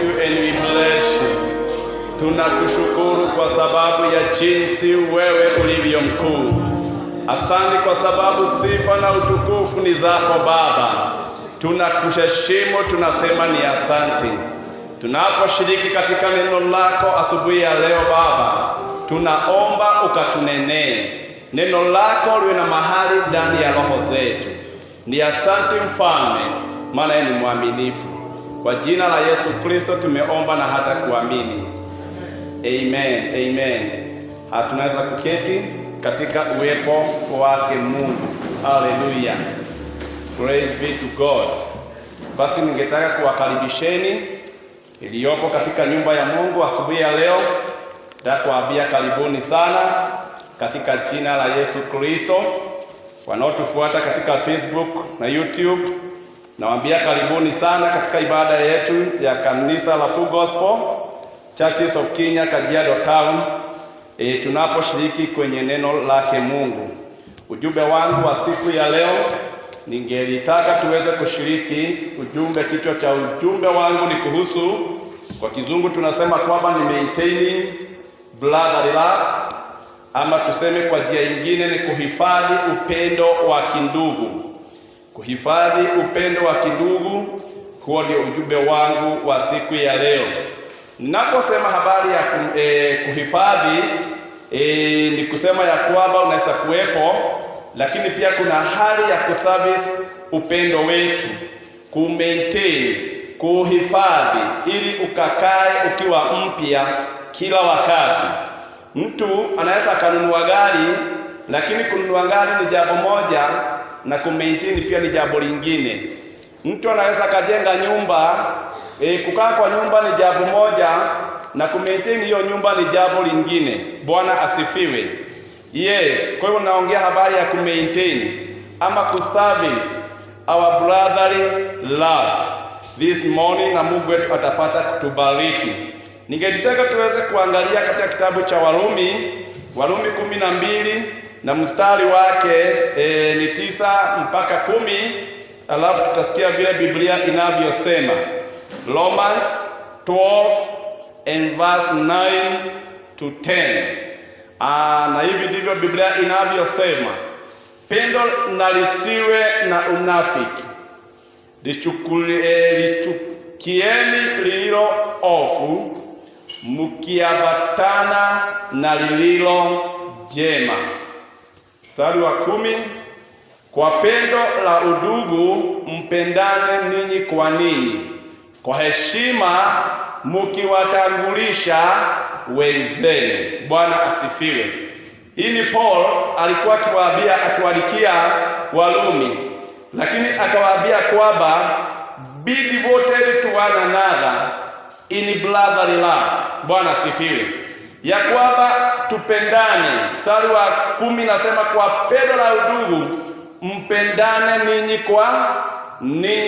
you and we bless you. Tunakushukuru kwa sababu ya jinsi wewe ulivyo mkuu. Asante kwa sababu sifa na utukufu ni zako Baba. Tunakuheshimu, tunasema ni asante. Tunaposhiriki katika neno lako asubuhi ya leo Baba, tunaomba ukatunenee. Neno lako liwe na mahali ndani ya roho zetu. Ni asante Mfalme, maana ni mwaminifu. Kwa jina la Yesu Kristo tumeomba na hata kuamini. Amen. Amen. Tunaweza kuketi katika uwepo wake Mungu. Hallelujah. Praise be to God. Basi ningetaka kuwakaribisheni iliyopo katika nyumba ya Mungu asubuhi ya leo. Nitakwambia karibuni sana katika jina la Yesu Kristo. Wanaotufuata katika Facebook na YouTube, nawaambia karibuni sana katika ibada yetu ya kanisa la Full Gospel Churches of Kenya Kajiado Town. Tunaposhiriki kwenye neno lake Mungu. Ujumbe wangu wa siku ya leo, ningelitaka tuweze kushiriki ujumbe. Kichwa cha ujumbe wangu ni kuhusu, kwa kizungu tunasema kwamba ni maintaining brotherly love, ama tuseme kwa njia nyingine ni kuhifadhi upendo wa kindugu. Kuhifadhi upendo wa kindugu, huo ndio ujumbe wangu wa siku ya leo. Ninaposema habari ya kuhifadhi, ni kusema ya kwamba unaweza kuwepo, lakini pia kuna hali ya kuservice upendo wetu, kumaintain, kuhifadhi ili ukakae ukiwa mpya kila wakati. Mtu anaweza kanunua gari, lakini kununua gari ni jambo moja na kumaintain pia ni jambo lingine. Mtu anaweza kajenga nyumba, kukaa kwa nyumba ni jambo moja na kumaintain hiyo nyumba ni jambo lingine. Bwana asifiwe. Yes, kwa hiyo naongea habari ya kumaintain ama kuservice our brotherly love this morning, na Mungu wetu atapata kutubariki. Ningetaka tuweze kuangalia katika kitabu cha Warumi 12 na mstari wake ni 9 mpaka 10, alafu tutasikia vile Biblia inavyosema. Romans 12 and verse 9 to 10. Na hivi ndivyo Biblia inavyosema: pendo na lisiwe na unafiki, lichukieni lililo ofu, mkiambatana na lililo jema. Mstari wa 10, kwa pendo la udugu mpendane ninyi kwa ninyi, kwa heshima mkiwatangulisha wenzenu. Bwana asifiwe. Hii ni Paul alikuwa akiwaandikia Warumi, lakini akawaambia kwamba be devoted to one another in brotherly love. Bwana asifiwe. Ya kwamba tupendane. Mstari wa 10 nasema kwa pendo la udugu mpendane ninyi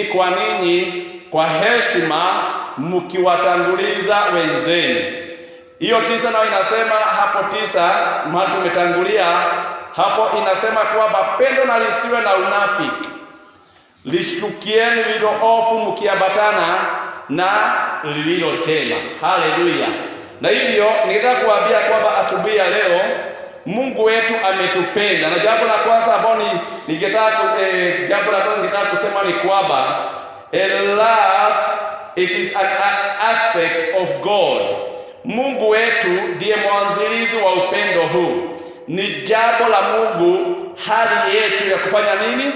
kwa ninyi, kwa heshima mkiwatanguliza wenzenu. Hiyo 9 nayo inasema hapo 9 mahali tumetangulia hapo, inasema kwamba pendo na lisiwe na unafiki, lishtukieni lililo ofu, mkiambatana na lililo jema. Haleluya. Na hivyo ningetaka kuambia kwamba asubuhi ya leo Mungu wetu ametupenda, na jambo la kwanza ambalo ningetaka kusema ni kwamba love, it is an aspect of God. Mungu wetu ndiye mwanzilizi wa upendo huu. Ni jambo la Mungu, hali yetu ya kufanya nini?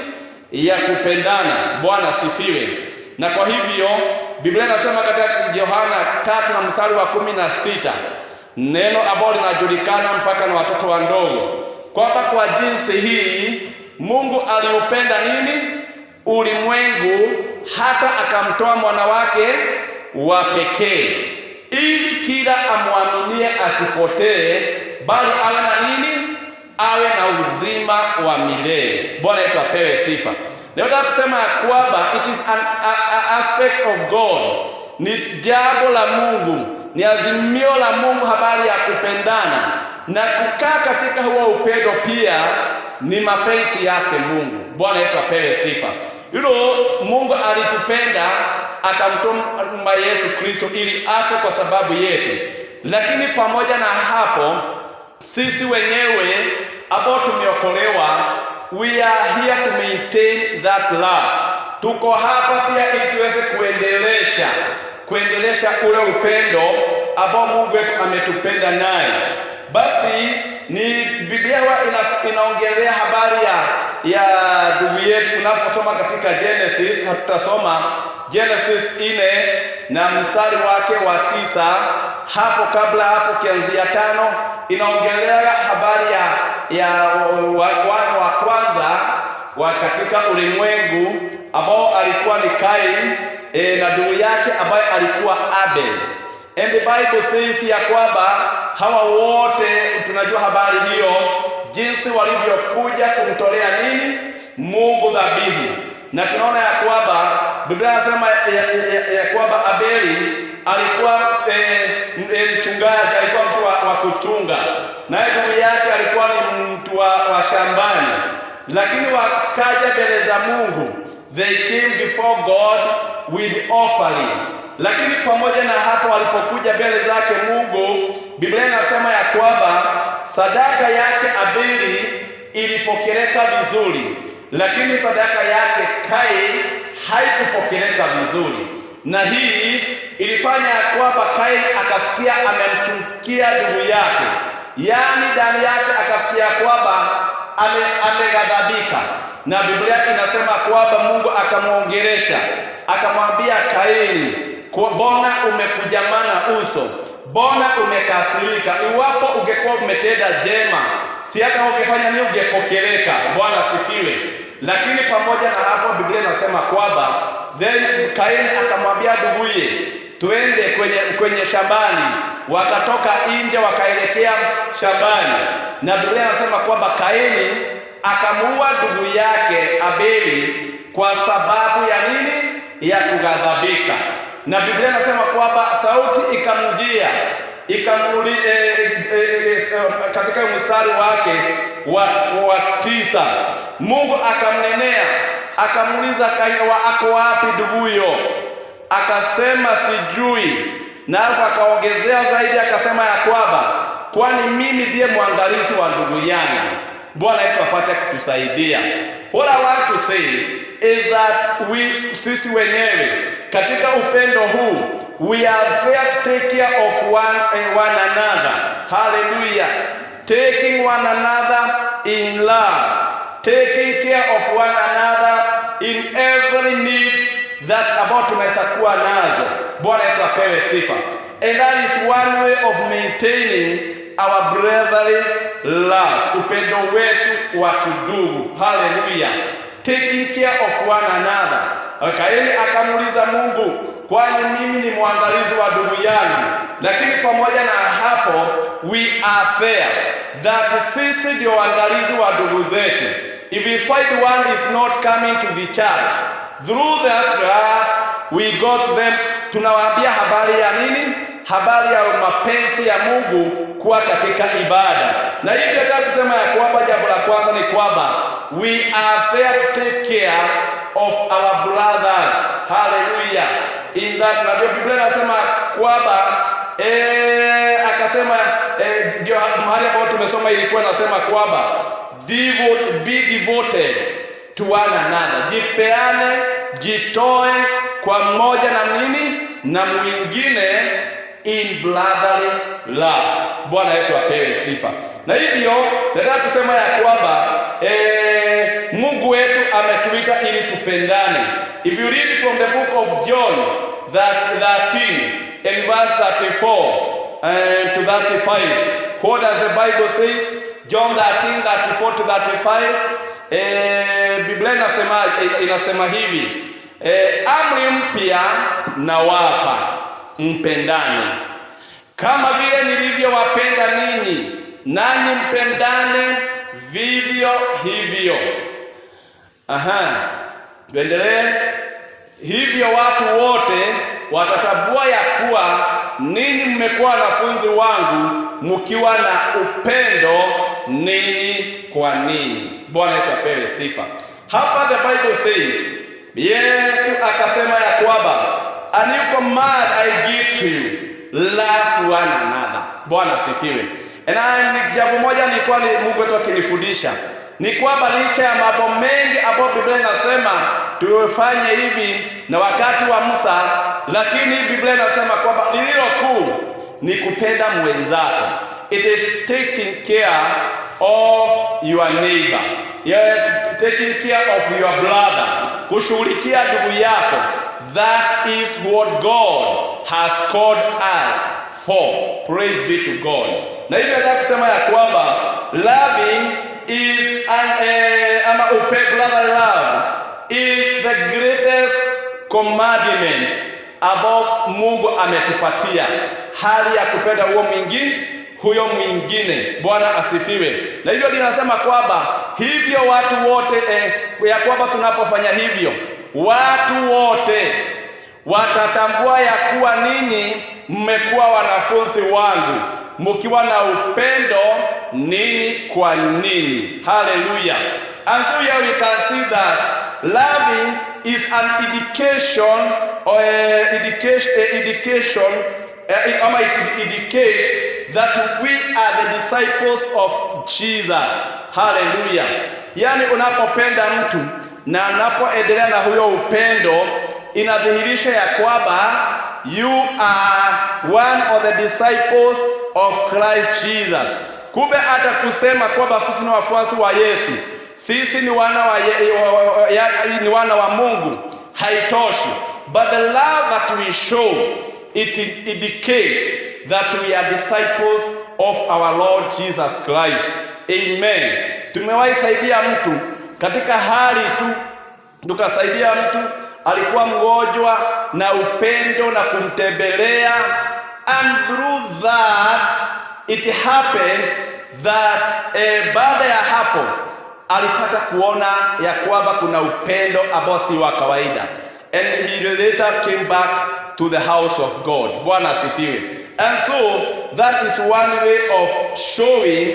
Ya kupendana. Bwana sifiwe. Na kwa hivyo Biblia inasema katika Yohana 3 na mstari wa 16, neno ambalo linajulikana mpaka na watoto wadogo, kwamba kwa jinsi hii Mungu aliupenda nini? Ulimwengu, hata akamtoa mwana wake wa pekee, ili kila amwaminie asipotee, bali awe na nini? Awe na uzima wa milele. Bwana yetu apewe sifa. Leo nataka kusema kwamba it is an aspect of God. Ni jambo la Mungu, ni azimio la Mungu habari ya kupendana, na kukaa katika huo upendo pia ni mapenzi yake Mungu. Bwana yetu apewe sifa. Mungu alitupenda akamtuma Yesu Kristo ili afe kwa sababu yetu. Lakini pamoja na hapo, sisi wenyewe ambao tumeokolewa, we are here to maintain that love. Tuko hapa pia ili tuweze kuendelesha ule upendo ambao Mungu wetu ametupenda naye. Basi ni Biblia inaongelea habari ya ndugu yetu. Unaposoma katika Genesis, hatutasoma Genesis 4 na mstari wake wa 9, hapo kabla hapo kianzia 5, inaongelea habari ya wana wa kwanza wa katika ulimwengu ambao alikuwa ni Kain na ndugu yake ambaye alikuwa Abel. And the Bible says ya kwamba hawa wote tunajua habari hiyo, jinsi walivyokuja kumtolea nini Mungu dhabihu. Na tunaona ya kwamba Biblia inasema ya kwamba Abeli alikuwa mchungaji, alikuwa mtu wa kuchunga, naye ndugu yake alikuwa ni mtu wa shambani. Lakini wakaja mbele za Mungu, they came before God with offering. Lakini pamoja na hapo, walipokuja mbele zake Mungu, Biblia inasema ya kwamba sadaka yake Abeli ilipokeleka vizuri, lakini sadaka yake Kain haikupokeleka vizuri. Na hii ilifanya ya kwamba Kain akasikia amemchukia ndugu yake, yaani ndani yake akasikia kwamba ameghadhabika. Na Biblia inasema kwamba Mungu akamwongelesha, akamwambia Kaini, mbona umekujamana uso? Mbona umekasirika? Iwapo ungekuwa umetenda jema, si hata ungefanya nini? Ungepokeleka. Bwana sifiwe. Lakini pamoja na hapo, Biblia inasema kwamba then Kaini akamwambia nduguye, twende kwenye shambani. Wakatoka nje wakaelekea shambani, na Biblia inasema kwamba Kaini akamuua ndugu yake Abeli kwa sababu ya nini? Ya kughadhabika. Na Biblia inasema kwamba sauti ikamjia, katika mstari wake wa 9, Mungu akamnenea, akamuuliza Kaini, ako wapi nduguyo? Akasema sijui. Na akaongezea zaidi akasema ya kwamba kwani mimi ndiye mwangalizi wa ndugu yangu. Bwana yetu apate kutusaidia. What I want to say is that sisi wenyewe katika upendo huu, we are there to take care of one another. Hallelujah. Taking one another in love, taking care of one another in every need that about tunaweza kuwa nazo. Bwana yetu apewe sifa. And that is one way of maintaining our brotherly love, upendo wetu wa kidugu. Hallelujah. Taking care of one another. Kaini akamuuliza Mungu, kwani mimi ni mwangalizi wa ndugu yangu? Lakini pamoja na hapo, we are fair that sisi ndio waangalizi wa ndugu zetu. If we find one is not coming to the church, through that wrath we got them. Tunawaambia habari ya nini? Habari ya mapenzi ya Mungu kuwa katika ibada. Na hivi nataka kusema ya kwamba jambo la kwanza ni kwamba we are there to take care of our brothers. Hallelujah. In that, na Biblia inasema kwamba akasema ndio mahali ambapo tumesoma ilikuwa inasema kwamba be devoted to one another. Jipeane, jitoe kwa mmoja na nini na mwingine in brotherly love. Bwana yetu apewe sifa. Na hivyo nataka kusema ya kwamba Mungu wetu ametuita ili tupendane. If you read from the book of John 13 and verse 34 to 35, what does the Bible says? John 13, 34 to 35. Biblia inasema hivi, amri mpya nawapa, mpendane kama vile nilivyowapenda ninyi, nanyi mpendane vivyo hivyo. Tuendelee. Hivyo watu wote watatambua ya kuwa ninyi mmekuwa wanafunzi wangu, mkiwa na upendo ninyi kwa ninyi. Bwana yetu apewe sifa. Hapa the Bible says, Yesu akasema ya kwamba command I give to you, love one another. Bwana asifiwe. Na ni jambo moja ni kwa Mungu wetu akinifundisha ni kwamba licha ya mambo mengi ambayo Biblia inasema tufanye hivi na wakati wa Musa, lakini Biblia inasema kwamba lililo kuu ni kupenda mwenzako. It is taking care of your neighbor. Taking care of your brother. Kushughulikia ndugu yako. That is what God has called us for. Praise be to God. Na hivyo nataka kusema ya kwamba loving is brother love is the greatest commandment ambao Mungu ametupatia, hali ya kupenda huyo mwingine. Bwana asifiwe. Na hivyo ninasema kwamba hivyo watu wote ya kwamba tunapofanya hivyo watu wote watatambua ya kuwa ninyi mmekuwa wanafunzi wangu, mkiwa na upendo ninyi kwa ninyi. Hallelujah. And so here we can see that loving is an indication or it indicates that we are the disciples of Jesus. Hallelujah. Yani unapopenda mtu na anapoendelea na huyo upendo, inadhihirisha ya kwamba you are one of the disciples of Christ Jesus. Kumbe hata kusema kwamba sisi ni wafuasi wa Yesu, sisi ni wana wa Mungu haitoshi, but the love that we show, it indicates that we are disciples of our Lord Jesus Christ. Amen. Tumewahi saidia mtu katika hali tu, tukasaidia mtu alikuwa mgonjwa na upendo na kumtembelea, and through that it happened that baada ya hapo alipata kuona ya kwamba kuna upendo ambao si wa kawaida, and he later came back to the house of God. Bwana asifiwe. And so that is one way of showing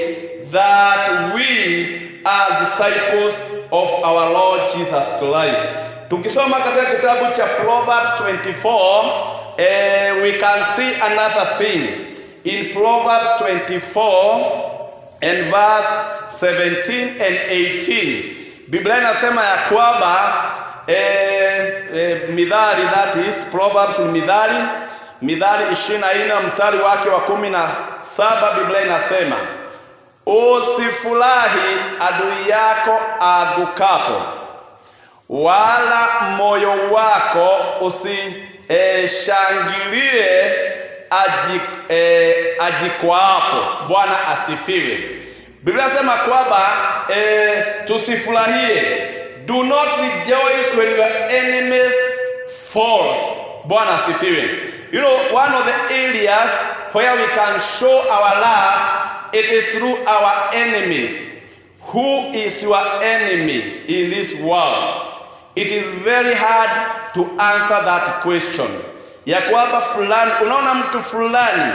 that we are disciples of our Lord Jesus Christ. Tukisoma katika kitabu cha Proverbs 24, we can see another thing. In Proverbs 24 and verse 17 and 18, Biblia inasema ya kwamba Mithali, that is Proverbs ni Mithali 24 mstari wake wa 17, Biblia inasema, usifurahi adui yako aangukapo, wala moyo wako usishangilie ajikwapo. Bwana asifiwe. Biblia inasema kwamba tusifurahie. Do not rejoice when your enemies falls. Bwana asifiwe. You know, one of the areas where we can show our love, it is through our enemies. Who is your enemy in this world? It is very hard to answer that question. Ya kwamba fulani, unaona mtu fulani,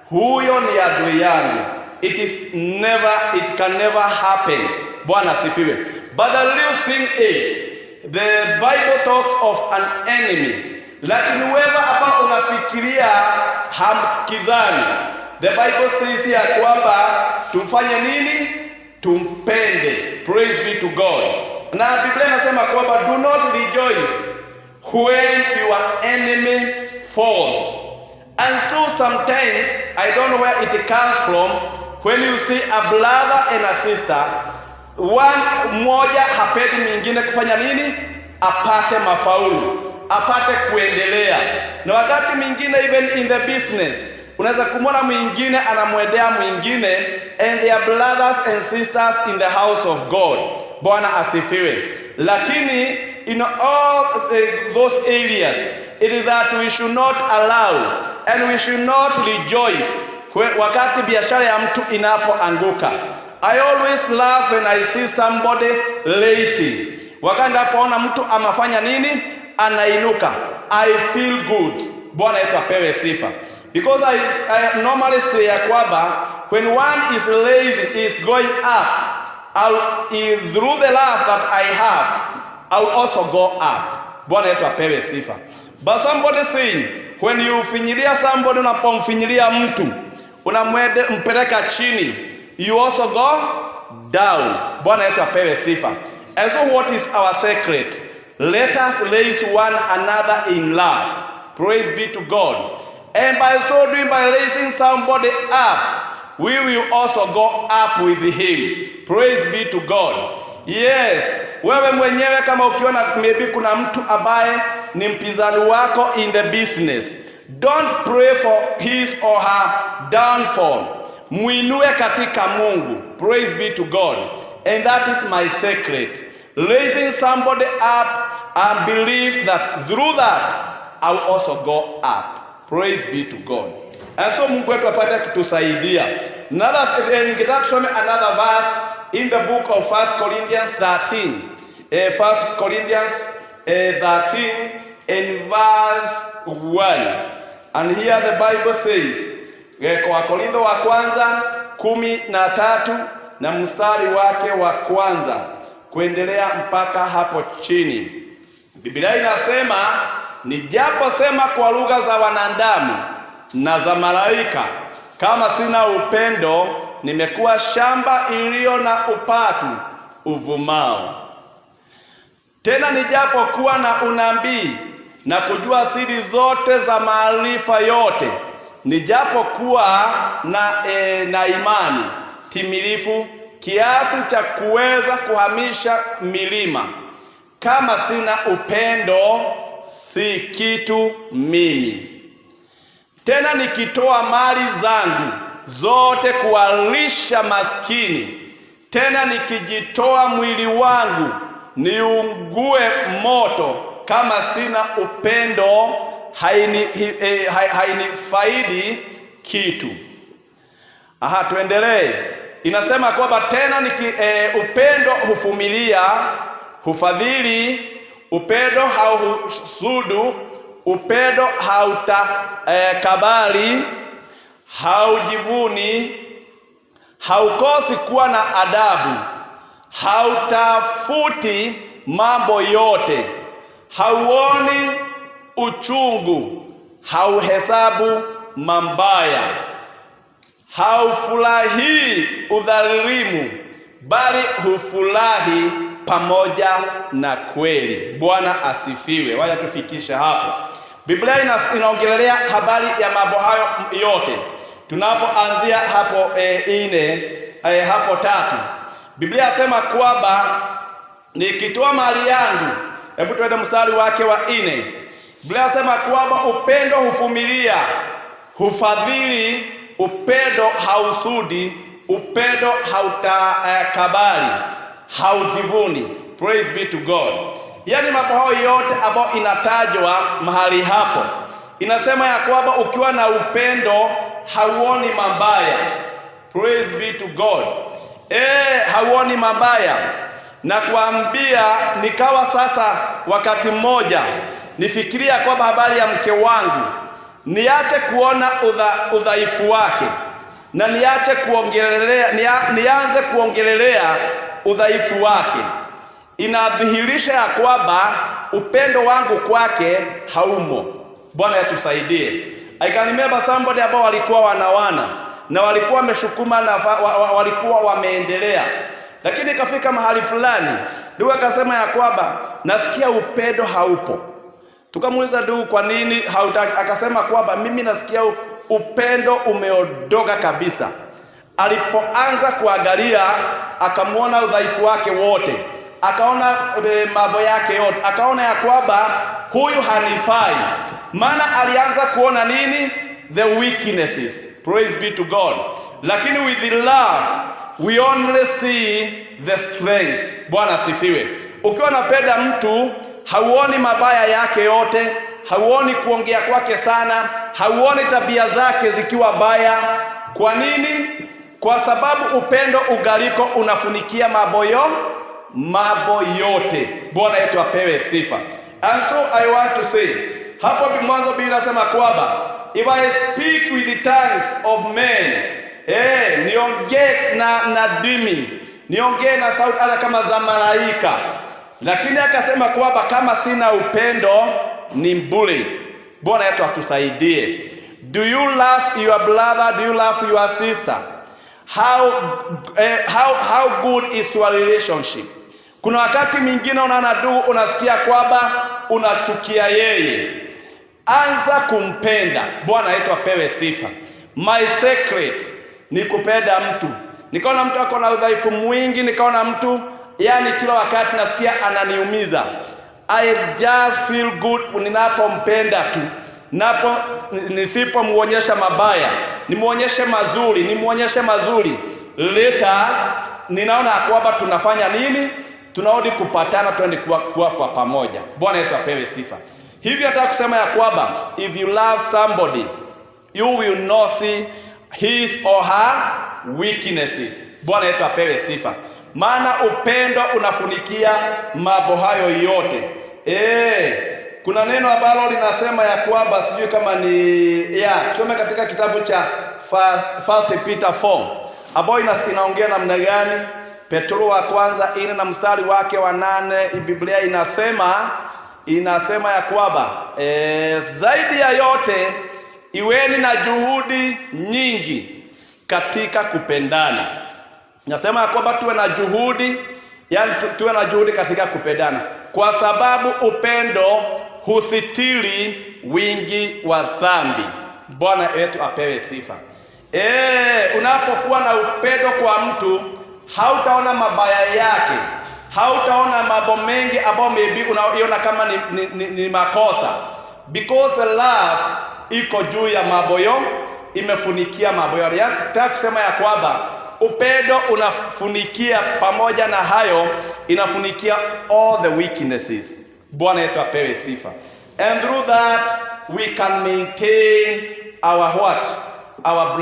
huyo ni adui yangu. It can never happen. Bwana asifiwe. But the real thing is, the Bible talks of an enemy. Lakini wewe hapa unafikiria hamsikizani. The Bible says ya kwamba tumfanye nini? Tumpende. Praise be to God. Na Biblia inasema kwamba do not rejoice when your enemy falls. And so sometimes, I don't know where it comes from, when you see a brother and a sister, mmoja hapendi mwingine kufanya nini? Apate mafaulu, apate kuendelea. Na wakati mwingine even in the business, unaweza kumwona mwingine anamwendea mwingine, and they are brothers and sisters in the house of God. Bwana asifiwe. Lakini in all those areas, it is that we should not allow and we should not rejoice wakati biashara ya mtu inapoanguka. I always laugh when I see somebody lazy. Wakati napoona mtu amafanya nini? Anainuka. I feel good. Bwana yetu apewe sifa. Because I normally say ya kwamba when one is lazy, is going up, through the love that I have, I will also go up. Bwana yetu apewe sifa. But somebody saying, When you finyilia somebody, unapomfinyilia mtu, unampeleka chini, you also go down. Bwana yetu apewe sifa. And so what is our secret? Let us raise one another in love. Praise be to God. And by so doing, by raising somebody up, we will also go up with him. Praise be to God. Yes, wewe mwenyewe kama ukiona maybe kuna mtu ambaye ni mpinzani wako in the business, don't pray for his or her downfall. Muinue katika Mungu. Praise be to God. And that is my secret. Raising somebody up and believe that through that I will also go up. Praise be to God. And so Mungu wetu apate kutusaidia. Ningetaka tusome another verse in the book of 1 Corinthians 13. 1 Corinthians 13 and verse 1. And here the Bible says, kwa Korintho wa kwanza 13 na mstari wake wa kwanza kuendelea mpaka hapo chini. Biblia inasema, nijapo sema kwa lugha za wanadamu na za malaika, kama sina upendo, nimekuwa shamba iliyo na upatu uvumao. Tena nijapo kuwa na unabii na kujua siri zote za maarifa yote, nijapo kuwa na imani timilifu kiasi cha kuweza kuhamisha milima, kama sina upendo si kitu mimi. Tena nikitoa mali zangu zote kuwalisha maskini, tena nikijitoa mwili wangu niungue moto, kama sina upendo hainifaidi kitu. Tuendelee. Inasema kwamba tena upendo huvumilia, hufadhili, upendo hauhusudu, upendo hautakabari, haujivuni, haukosi kuwa na adabu, hautafuti mambo yote, hauoni uchungu, hauhesabu mabaya, haufurahi udhalimu, bali hufurahi pamoja na kweli. Bwana asifiwe. Wacha tufikishe hapo. Biblia inaongelea habari ya mambo hayo yote. Tunapoanzia hapo hapo 3. Biblia inasema kwamba nikitoa mali yangu, hebu tuende mstari wake wa 4. Biblia inasema kwamba upendo huvumilia, hufadhili, upendo hausudi, upendo hautakabari, haujivuni. Praise be to God. Yani mambo hayo yote ambayo inatajwa mahali hapo, inasema ya kwamba ukiwa na upendo hauoni mabaya. Praise be to God. Hauoni mabaya. Na kuambia, nikawa sasa wakati mmoja nifikiria kwamba habari ya mke wangu, niache kuona udhaifu wake na niache nianze kuongelelea udhaifu wake. Inadhihirisha ya kwamba upendo wangu kwake haumo. Bwana yatusaidie. I can remember somebody ambao walikuwa wanawana na walikuwa wameshukuma na walikuwa wameendelea, lakini ikafika mahali fulani ndugu akasema ya kwamba nasikia upendo haupo. Tukamuuliza ndugu, kwa nini hautaki? Akasema kwamba mimi nasikia upendo umeondoka kabisa. Alipoanza kuangalia, akamuona udhaifu wake wote, akaona mambo yake yote, akaona ya kwamba huyu hanifai. Maana alianza kuona nini? The weaknesses. Praise be to God. Lakini with the love we only see the strength. Bwana asifiwe. Ukiwa unapenda mtu, hauoni mabaya yake yote, hauoni kuongea kwake sana, hauoni tabia zake zikiwa baya. Kwa nini? Kwa sababu upendo ugaliko unafunikia mambo yote. Bwana yetu apewe sifa. And so I want to say, hapo mwanzo Biblia inasema kwamba if I speak with the tongues of men, niongee na dimi, niongee na sauti hata kama za malaika, lakini akasema kwamba kama sina upendo ni bure. Bwana yetu atusaidie. Do you love your brother? Do you love your sister? How good is your relationship? Kuna wakati mwingine unaona ndugu, unasikia kwamba unachukia yeye. Anza kumpenda. Bwana yetu apewe sifa. My secret ni kupenda mtu. Nikaona mtu ako na udhaifu mwingi, nikaona mtu yani kila wakati nasikia ananiumiza. I just feel good ninapompenda tu. Nisipomuonyesha mabaya, nimuonyeshe mazuri. Later ninaona kwamba tunafanya nini? Tunarudi kupatana, twende kuwa kwa pamoja. Bwana yetu apewe sifa. Hivi nataka kusema ya kwamba if you love somebody, you will not see his or her weaknesses. Bwana yetu apewe sifa. Maana upendo unafunikia mambo hayo yote. Kuna neno ambalo linasema ya kwamba sijui kama ni tusome katika kitabu cha First Peter 4. Ambayo inaongea namna gani? Petro wa kwanza 4 na mstari wake wa 8, Biblia inasema ya kwamba zaidi ya yote iweni na juhudi nyingi katika kupendana. Nasema ya kwamba tuwe na juhudi, yani tuwe na juhudi katika kupendana, kwa sababu upendo husitiri wingi wa dhambi. Bwana wetu apewe sifa. Unapokuwa na upendo kwa mtu, hautaona mabaya yake, hautaona mambo mengi ambayo maybe unaiona kama ni makosa, because the love iko juu ya mambo yote, imefunikia mambo yote. Nataka kusema ya kwamba upendo unafunikia, pamoja na hayo inafunikia all the weaknesses. Bwana yetu apewe sifa. And through that we can maintain our what? Our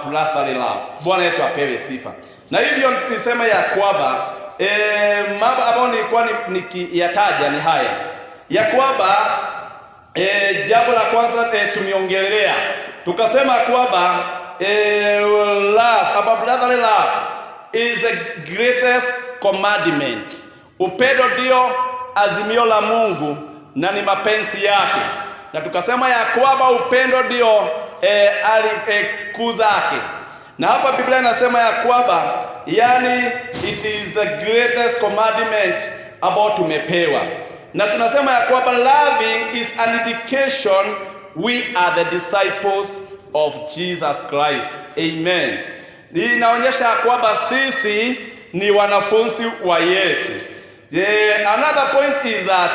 brotherly love. Bwana yetu apewe sifa. Na hivyo nisema ya kwamba mambo ambayo nilikuwa nikiyataja ni haya. Ya kwamba jambo la kwanza tumeongelea. Tukasema kwamba love, our brotherly love is the greatest commandment. Upendo ndio azimio la Mungu na ni mapenzi yake. Na tukasema ya kwamba upendo ndio kuu zake. Na hapa Biblia inasema ya kwamba yani it is the greatest commandment ambao tumepewa. Na tunasema ya kwamba loving is an indication we are the disciples of Jesus Christ. Amen. Hii inaonyesha kwamba sisi ni wanafunzi wa Yesu. Another point is that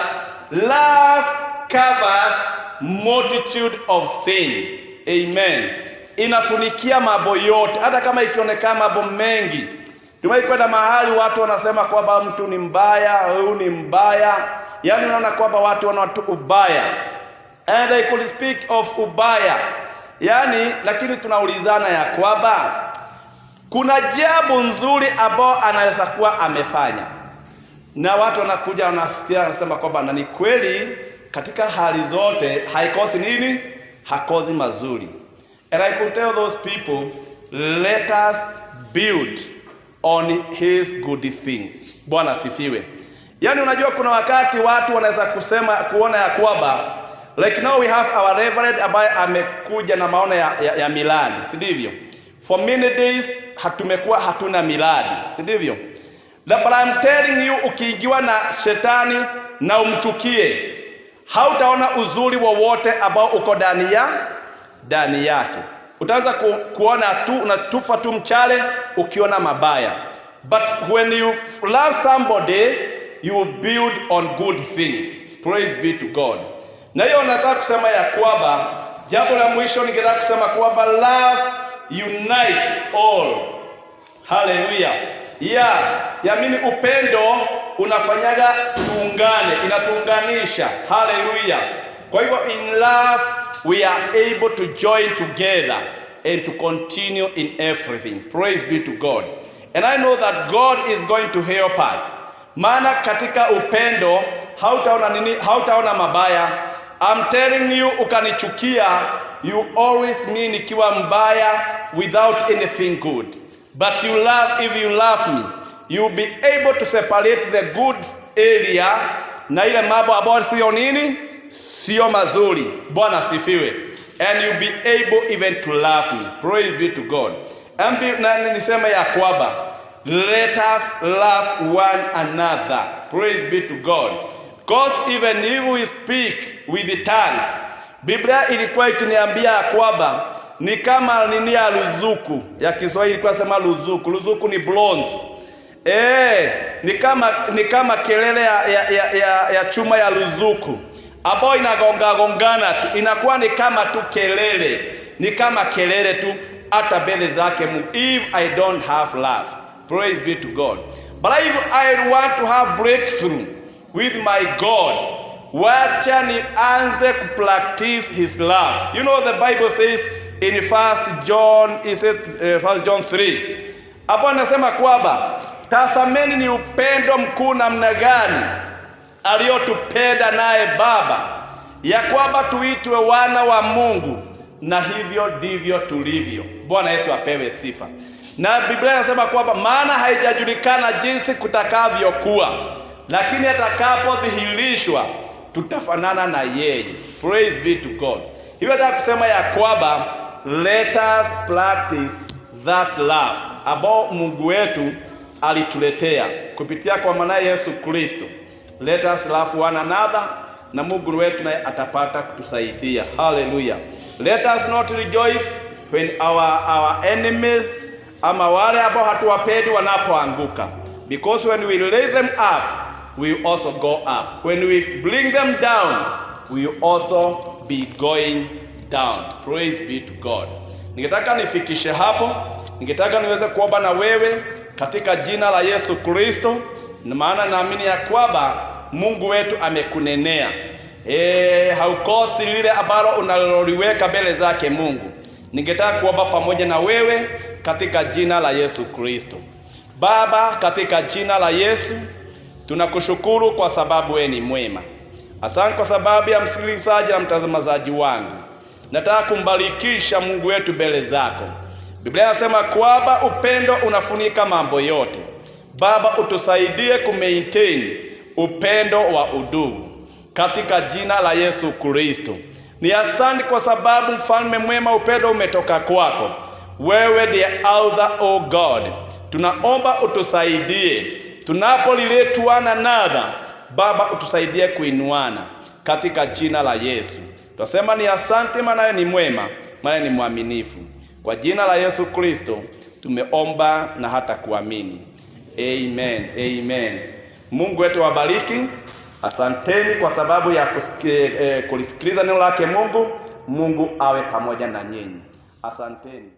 love covers multitude of sin. Amen. Inafunikia mambo yote, hata kama ikionekana mambo mengi. Tumekwenda mahali watu wanasema kwamba mtu ni mbaya, huyu ni mbaya. Yani unaona kwamba watu wanatu ubaya. And they could speak of ubaya. Yani lakini tunaulizana ya kwamba kuna jambo nzuri ambao anaweza kuwa amefanya. Na watu wanakuja wanasikia wanasema kwamba na ni kweli katika hali zote haikosi nini? Hakosi mazuri. And I could tell those people, let us build on his good things. Bwana sifiwe. Yani unajua kuna wakati watu wanaweza kuona ya kwamba like now we have our reverend ambaye amekuja na maono ya miladi, si ndivyo? For many days hatuna miladi, si ndivyo? But I'm telling you, ukiingiwa na shetani na umchukie, hautaona uzuri wowote ambao uko ndani yake. Utaanza kuona tu unatupa tu mchale ukiona mabaya. But when you love somebody, you will build on good things. Praise be to God. Na hiyo nataka kusema ya kwamba jambo la mwisho ningetaka kusema kwamba love unites all. Hallelujah. Yamini upendo unafanyaga tuungane, inatuunganisha. Hallelujah. Kwa hivyo in love we are able to join together and to continue in everything. Praise be to God. And I know that God is going to help us. Maana katika upendo hautaona mabaya. I'm telling you, ukanichukia, you always mean nikiwa mbaya without anything good. But if you love me, you'll be able to separate the good area na ile mambo ambayo sio nini? sio mazuri. Bwana asifiwe. And you'll be able even to love me. Praise be to God. Na nisema ya kwamba let us love one another. Praise be to God. Because even if we speak with the tongues, Biblia ilikuwa ikiniambia kwamba ni kama nini ya ruzuku. Ya Kiswahili ilikuwa sema ruzuku. Ruzuku ni bronze. Ni kama kelele ya chuma ya ruzuku ambayo inagongana tu, inakuwa ni kama tu kelele, ni kama kelele tu hata mbele zake Mungu. If I don't have love, praise be to God. But if I want to have breakthrough with my God, wacha nianze ku practice his love. You know the Bible says in 1 John, it says 1 John 3. Hapo anasema kwamba tazameni ni upendo mkuu namna gani aliyotupenda naye Baba, ya kwamba tuitwe wana wa Mungu, na hivyo ndivyo tulivyo. Bwana yetu apewe sifa. Na Biblia inasema kwamba maana haijajulikana jinsi kutakavyokuwa, lakini atakapodhihirishwa tutafanana na yeye. Praise be to God. Hivyo nataka kusema ya kwamba let us practice that love ambao Mungu wetu alituletea kupitia kwa mwanae Yesu Kristo. Let us love one another, na Mungu wetu naye atapata kutusaidia. Hallelujah. Let us not rejoice when our enemies, ama wale ambao hatuwapendi wanapoanguka, because when we lay them up, we also go up. When we bring them down, we also be going down. Praise be to God. Ningetaka nifikishe hapo. Ningetaka niweze kuomba na wewe katika jina la Yesu Kristo, na maana naamini ya kwamba Mungu wetu amekunenea. Haukosi lile ambalo unaloliweka mbele zake Mungu. Ningetaka kuomba pamoja na wewe katika jina la Yesu Kristo. Baba, katika jina la Yesu tunakushukuru kwa sababu wewe ni mwema. Asante kwa sababu ya msikilizaji na mtazamaji wangu. Nataka kumbarikisha Mungu wetu mbele zako. Biblia inasema kwamba upendo unafunika mambo yote. Baba, utusaidie kumaintain upendo wa udugu katika jina la Yesu Kristo. Ni asante kwa sababu mfalme mwema, upendo umetoka kwako. Wewe ndiye author, oh God. Tunaomba utusaidie tunapoliletuana nadha. Baba, utusaidie kuinuana katika jina la Yesu. Tunasema ni asante, maana ni mwema, maana ni mwaminifu. Kwa jina la Yesu Kristo tumeomba na hata kuamini. Amen. Amen. Mungu wetu wabariki. Asanteni kwa sababu ya kulisikiliza neno lake Mungu. Mungu awe pamoja na nyinyi. Asanteni.